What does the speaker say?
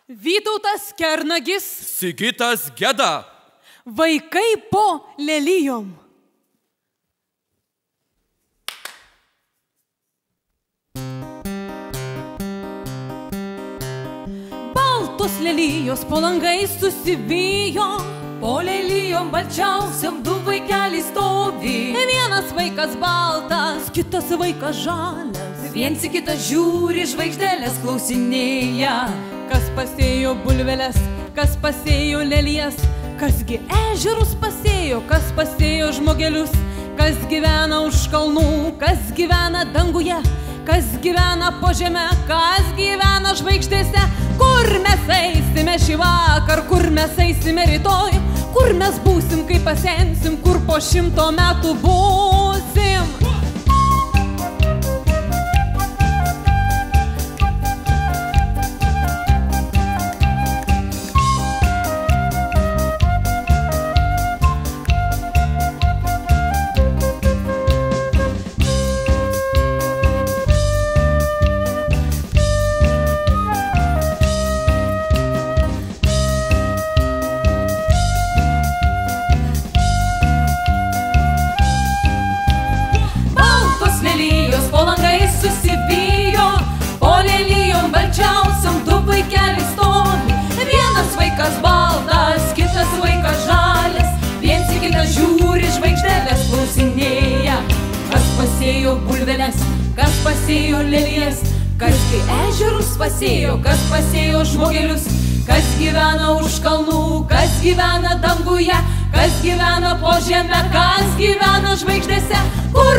Vytautas Kernagis, Sigitas Geda. Vaikai po lelijom. Baltos lelijos po langais susivijo, po lelijom balčiausiam du vaikeliai stovi. Vienas vaikas baltas, kitas vaikas žalias. Viens į kitą žiūri, žvaigždėlės klausinėja. Kas pasėjo bulveles, kas pasėjo lelijas, kasgi ežerus pasėjo, kas pasėjo žmogelius, kas gyvena už kalnų, kas gyvena danguje, kas gyvena po žeme, kas gyvena žvaigždėse. Kur mes eisime šį vakar, kur mes eisime rytoj, kur mes būsim, kai pasensim, kur po 100 metų būsim. Vaikas baltas, kitas vaikas žalias, viens į kitą žiūri, žvaigždėlės klausinėja. Kas pasėjo bulveles, kas pasėjo lelijas, kasgi ežerus pasėjo, kas pasėjo žmogelius, kas gyvena už kalnų, kas gyvena danguje, kas gyvena po žeme, kas gyvena žvaigždėse. Kur